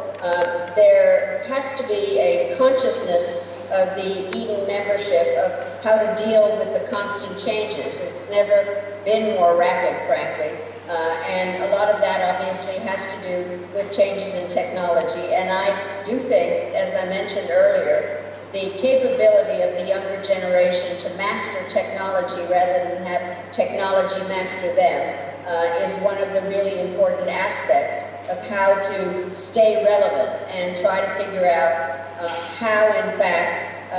[SPEAKER 7] there has to be a consciousness of the EDY membership of how to deal with the constant changes. It's never been more rapid, frankly, and a lot of that obviously has to do with changes in technology. And I do think, as I mentioned earlier, the capability of the younger generation to master technology rather than have technology master them is one of the really important aspects of how to stay relevant and try to figure out how, in fact,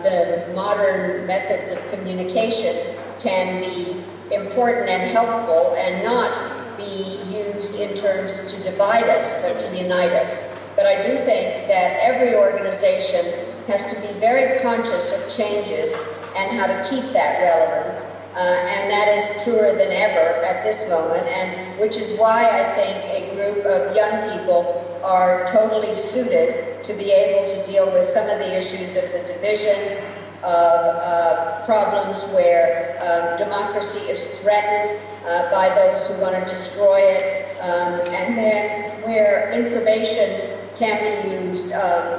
[SPEAKER 7] the modern methods of communication can be important and helpful and not be used in terms to divide us, but to unite us. But I do think that every organization has to be very conscious of changes and how to keep that relevance. And that is truer than ever at this moment, and which is why I think a group of young people are totally suited to be able to deal with some of the issues of the divisions, of problems where democracy is threatened by those who want to destroy it, and then where information can be used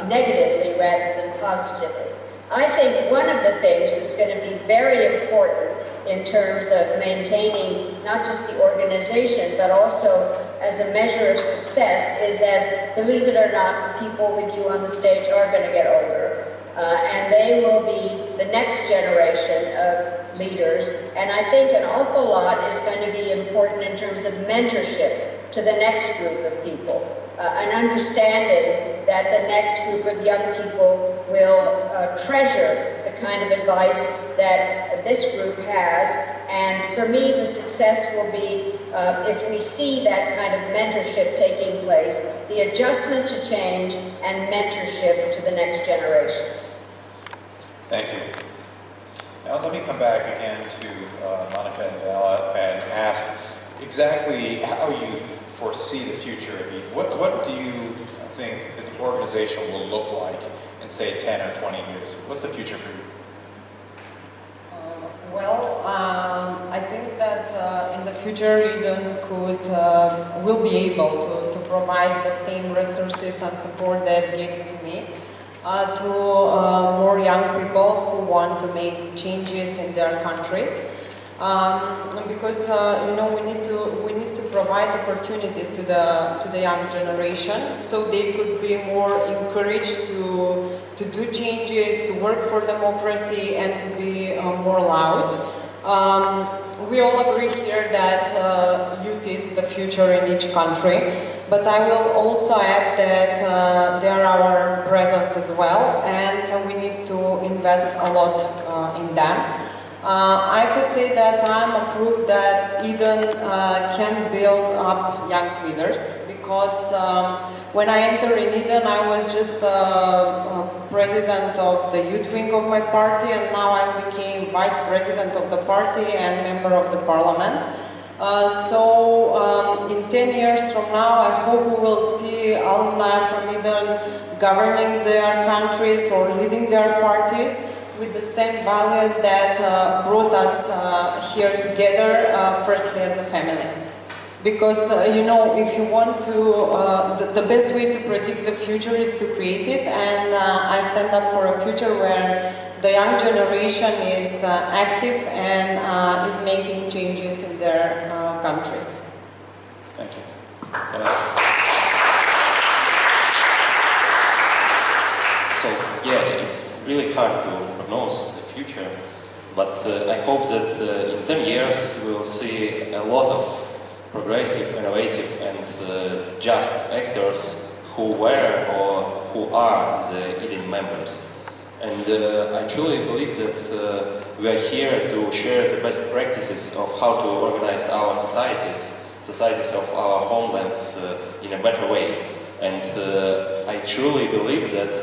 [SPEAKER 7] negatively rather than positively. I think one of the things that's going to be very important in terms of maintaining not just the organization, but also as a measure of success is, as, believe it or not, the people with you on the stage are going to get older. And they will be the next generation of leaders. And I think an awful lot is going to be important in terms of mentorship to the next group of people. An understanding that the next group of young people will treasure the kind of advice that this group has. And for me, the success will be if we see that kind of mentorship taking place, the adjustment to change and mentorship to the next generation.
[SPEAKER 9] Thank you. Now let me come back again to Monica and Della and ask exactly how you foresee the future of EDY. What do you think the organization will look like in, say, 10 or 20 years? What's the future for you?
[SPEAKER 2] I think that future Eden will be able to provide the same resources and support that gave it to me to more young people who want to make changes in their countries. Because you know, we need to provide opportunities to the young generation, so they could be more encouraged to do changes, to work for democracy, and to be more loud. We all agree here that youth is the future in each country, but I will also add that they are our presence as well, and we need to invest a lot in them. I could say that I'm a proof that Eden can build up young leaders, because when I entered in Eden, I was just president of the youth wing of my party, and now I became vice president of the party and member of the parliament. So in 10 years from now, I hope we will see alumni from Eden governing their countries or leading their parties with the same values that brought us here together, firstly as a family. Because, you know, if you want to, the best way to predict the future is to create it, and I stand up for a future where the young generation is active and is making changes in their countries.
[SPEAKER 9] Thank you.
[SPEAKER 10] So, yeah, it's really hard to prognose the future, but I hope that in 10 years we will see a lot of progressive, innovative and just actors who were or who are the EDY members. And I truly believe that we are here to share the best practices of how to organize our societies of our homelands in a better way. And I truly believe that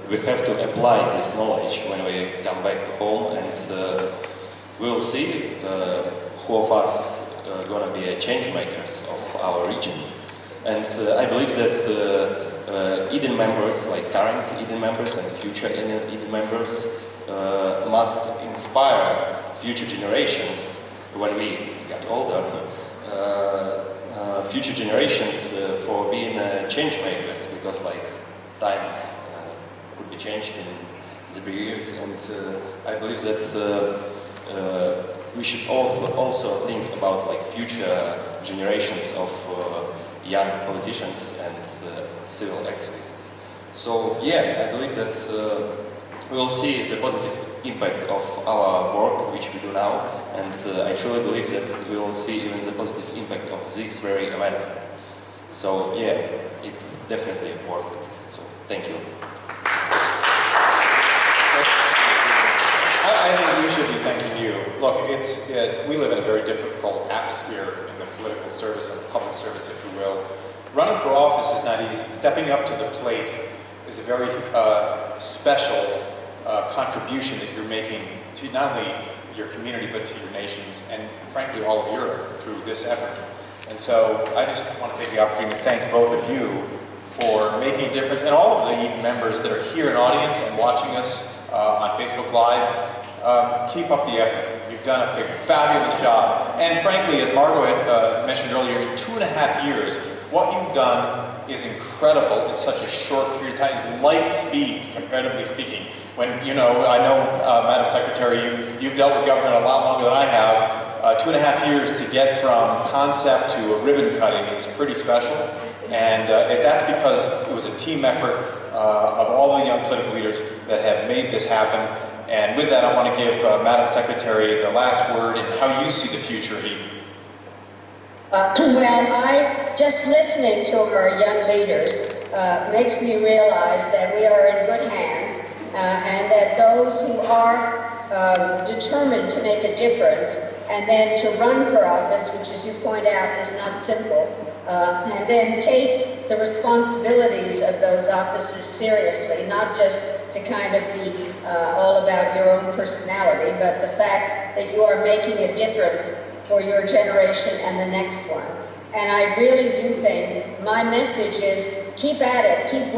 [SPEAKER 10] we have to apply this knowledge when we come back to home, and we'll see who of us are going to be a change makers of our region. And I believe that EDY members, like current EDY members and future EDY members, must inspire future generations when we get older, future generations for being change makers, because like time could be changed in the period, and I believe that we should also think about like future generations of young politicians and civil activists. So yeah, I believe that we will see the positive impact of our work which we do now, and I truly believe that we will see even the positive impact of this very event. So yeah, it's definitely worth it. So thank you.
[SPEAKER 9] I think we should be thanking you. Look, we live in a very difficult atmosphere in the political service and the public service, if you will. Running for office is not easy. Stepping up to the plate is a very special contribution that you're making to not only your community but to your nations and frankly all of Europe through this effort. And so I just want to take the opportunity to thank both of you for making a difference, and all of the EDY members that are here in audience and watching us on Facebook Live. Keep up the effort. You've done a fabulous job. And frankly, as Margot had mentioned earlier, in 2.5 years, what you've done is incredible in such a short period of time. It's light speed, comparatively speaking. When, you know, I know, Madam Secretary, you've dealt with government a lot longer than I have. 2.5 years to get from concept to a ribbon cutting is pretty special. And that's because it was a team effort of all the young political leaders that have made this happen. And with that, I want to give Madam Secretary the last word in how you see the future of EDY.
[SPEAKER 7] Well, just listening to our young leaders makes me realize that we are in good hands, and that those who are determined to make a difference and then to run for office, which as you point out is not simple, and then take the responsibilities of those offices seriously, not just to kind of be all about your own personality, but the fact that you are making a difference for your generation and the next one. And I really do think my message is keep at it, keep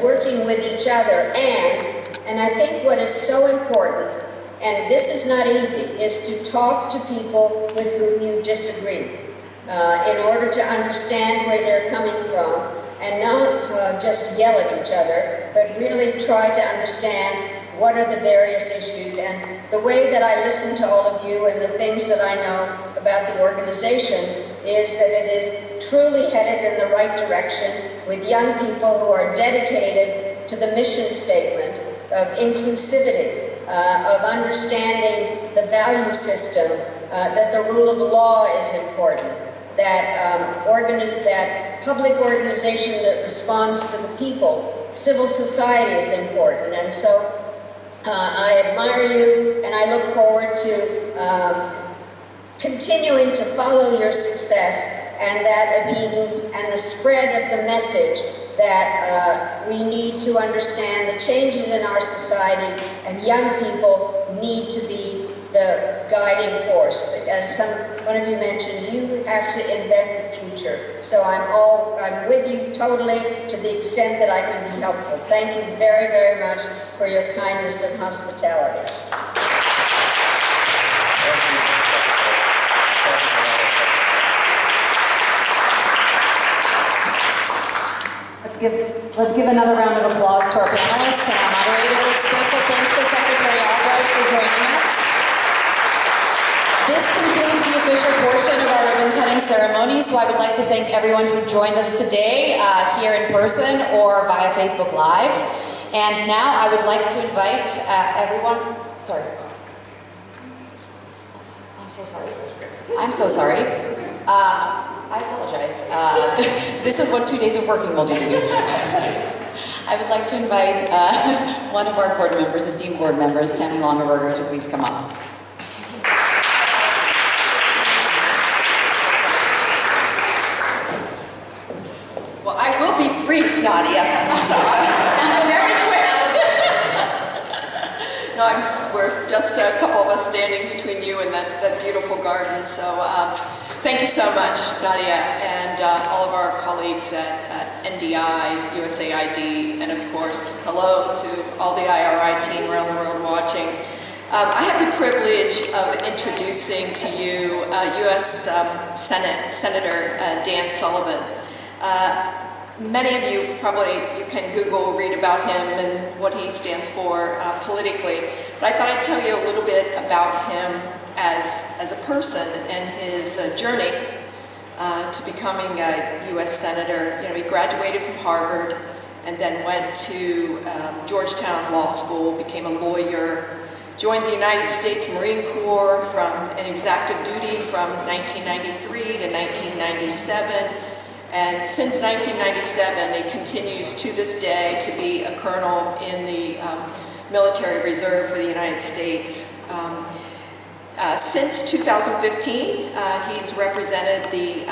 [SPEAKER 7] working with each other, and I think what is so important and this is not easy, is to talk to people with whom you disagree in order to understand where they're coming from and not just yell at each other, but really try to understand what are the various issues. And the way that I listen to all of you and the things that I know about the organization is that it is truly headed in the right direction with young people who are dedicated to the mission statement of inclusivity, of understanding the value system, that the rule of law is important, that public organization that responds to the people, civil society is important. And so I admire you, and I look forward to continuing to follow your success and that of EDY and the spread of the message that we need to understand the changes in our society, and young people need to be the guiding force. As one of you mentioned, you have to invent the future. So I'm with you totally to the extent that I can be helpful. Thank you very, very much for your kindness and hospitality.
[SPEAKER 5] Let's give another round of applause to our panelists and our moderators. Special thanks to Secretary Albright for joining us. This concludes the official portion of our ribbon cutting ceremony, so I would like to thank everyone who joined us today here in person or via Facebook Live. And now I would like to invite everyone, sorry. I'm so sorry. I'm so sorry. I apologize. This is what 2 days of working will do to me. I would like to invite one of our board members, esteemed board members, Tammy Longaberger, to please come up.
[SPEAKER 11] Well, I will be brief, Nadia. Sorry. Very quick. No, we're just a couple of us standing between you and that beautiful garden. So thank you so much, Nadia, and all of our colleagues at NDI, USAID, and of course, hello to all the IRI team around the world watching. I have the privilege of introducing to you U.S. Senator Dan Sullivan. Many of you you can Google, read about him and what he stands for politically, but I thought I'd tell you a little bit about him as a person and his journey to becoming a U.S. Senator. He graduated from Harvard and then went to Georgetown Law School, became a lawyer, joined the United States Marine Corps in active duty from 1993 to 1997. And since 1997, it continues to this day to be a colonel in the military reserve for the United States. Since 2015, he's represented the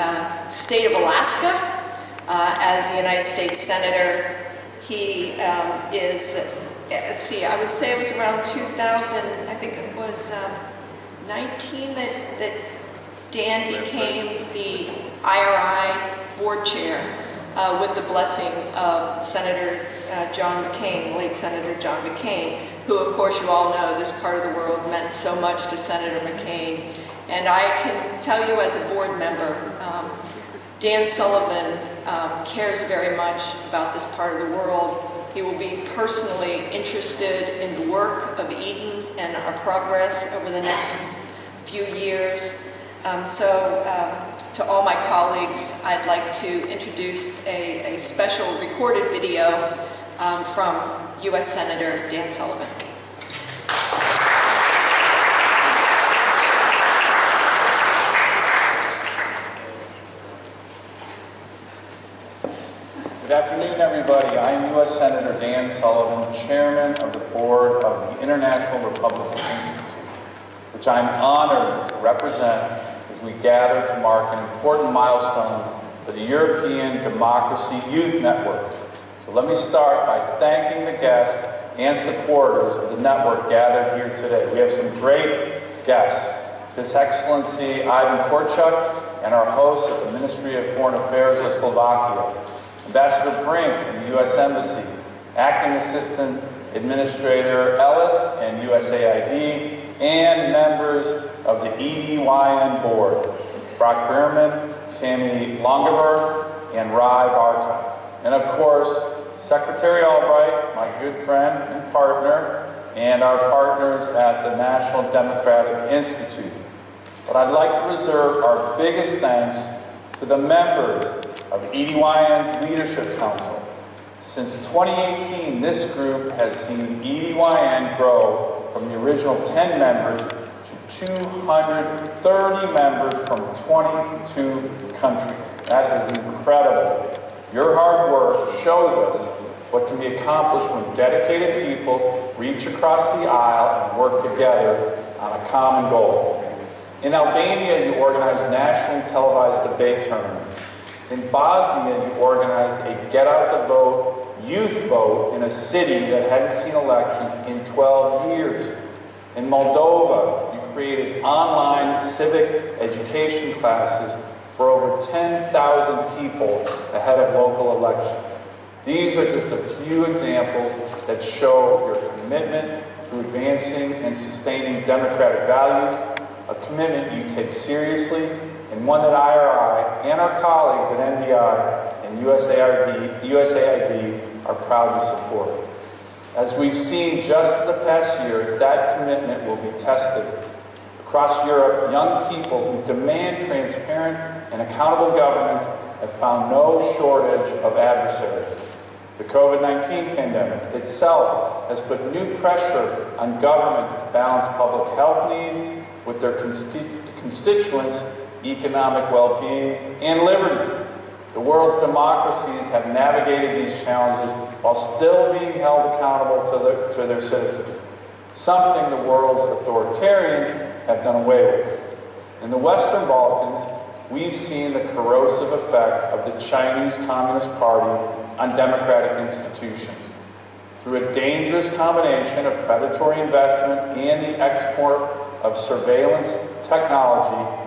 [SPEAKER 11] state of Alaska as the United States Senator. He is, let's see, I would say it was around 2000, I think it was 19 that Dan became the IRI board chair with the blessing of Senator John McCain, late Senator John McCain, who of course you all know this part of the world meant so much to Senator McCain. And I can tell you as a board member, Dan Sullivan cares very much about this part of the world. He will be personally interested in the work of EDY and our progress over the next few years. To all my colleagues, I'd like to introduce a special recorded video from U.S. Senator Dan Sullivan.
[SPEAKER 12] Good afternoon, everybody. I'm U.S. Senator Dan Sullivan, Chairman of the Board of the International Republican Institute, which I'm honored to represent as we gather to mark an important milestone for the European Democracy Youth Network. So let me start by thanking the guests and supporters of the network gathered here today. We have some great guests. His Excellency Ivan Korchak and our host at the Ministry of Foreign Affairs of Slovakia, Ambassador Brink from the U.S. Embassy, Acting Assistant Administrator Ellis and USAID, and members of the EDYN board, Brock Bierman, Tammy Longaberg, and Rai Barka. And of course, Secretary Albright, my good friend and partner, and our partners at the National Democratic Institute. But I'd like to reserve our biggest thanks to the members of EDYN's Leadership Council. Since 2018, this group has seen EDYN grow from the original 10 members to 230 members from 22 countries. That is incredible. Your hard work shows us what can be accomplished when dedicated people reach across the aisle and work together on a common goal. In Albania, you organized nationally televised debate tournaments. In Bosnia, you organized a Get Out the Vote youth vote in a city that hadn't seen elections in 12 years. In Moldova, you created online civic education classes for over 10,000 people ahead of local elections. These are just a few examples that show your commitment to advancing and sustaining democratic values, a commitment you take seriously, and one that IRI and our colleagues at NDI and USAID are proud to support. As we've seen just the past year, that commitment will be tested. Across Europe, young people who demand transparent and accountable governments have found no shortage of adversaries. The COVID-19 pandemic itself has put new pressure on governments to balance public health needs with their constituents' economic well-being and liberty. The world's democracies have navigated these challenges while still being held accountable to their citizens, something the world's authoritarians have done away with. In the Western Balkans, we've seen the corrosive effect of the Chinese Communist Party on democratic institutions. Through a dangerous combination of predatory investment and the export of surveillance technology,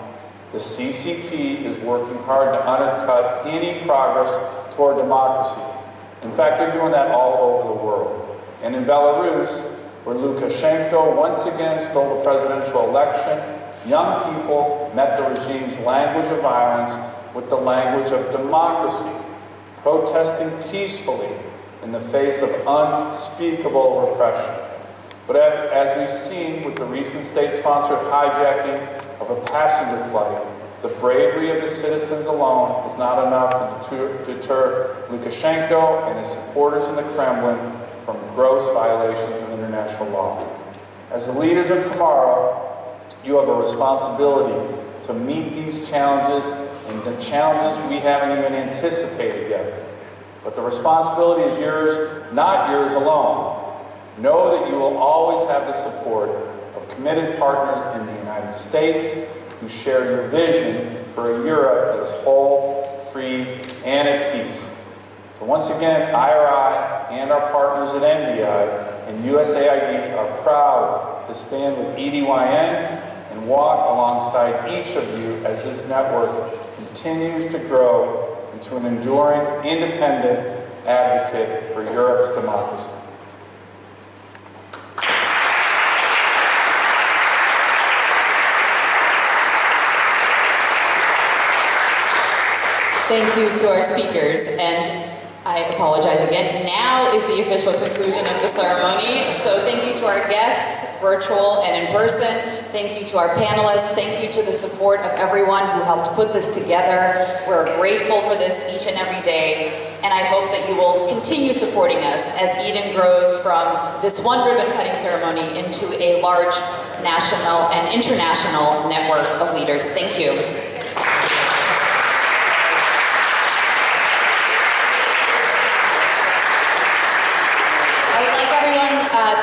[SPEAKER 12] the CCP is working hard to undercut any progress toward democracy. In fact, they're doing that all over the world. And in Belarus, where Lukashenko once again stole the presidential election, young people met the regime's language of violence with the language of democracy, protesting peacefully in the face of unspeakable repression. But as we've seen with the recent state-sponsored hijacking of a passenger flight, the bravery of the citizens alone is not enough to deter Lukashenko and his supporters in the Kremlin from gross violations of international law. As the leaders of tomorrow, you have a responsibility to meet these challenges and the challenges we haven't even anticipated yet. But the responsibility is yours, not yours alone. Know that you will always have the support of committed partners in the United States who share your vision for a Europe that is whole, free, and at peace. So once again, IRI and our partners at NDI and USAID are proud to stand with EDYN and walk alongside each of you as this network continues to grow into an enduring, independent advocate for Europe's democracy.
[SPEAKER 5] Thank you to our speakers, and I apologize again. Now is the official conclusion of the ceremony. So thank you to our guests, virtual and in person. Thank you to our panelists. Thank you to the support of everyone who helped put this together. We're grateful for this each and every day, and I hope that you will continue supporting us as Eden grows from this one ribbon cutting ceremony into a large national and international network of leaders. Thank you.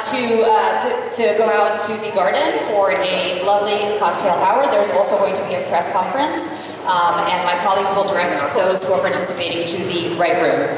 [SPEAKER 5] To go out to the garden for a lovely cocktail hour. There's also going to be a press conference, and my colleagues will direct those who are participating to the right room.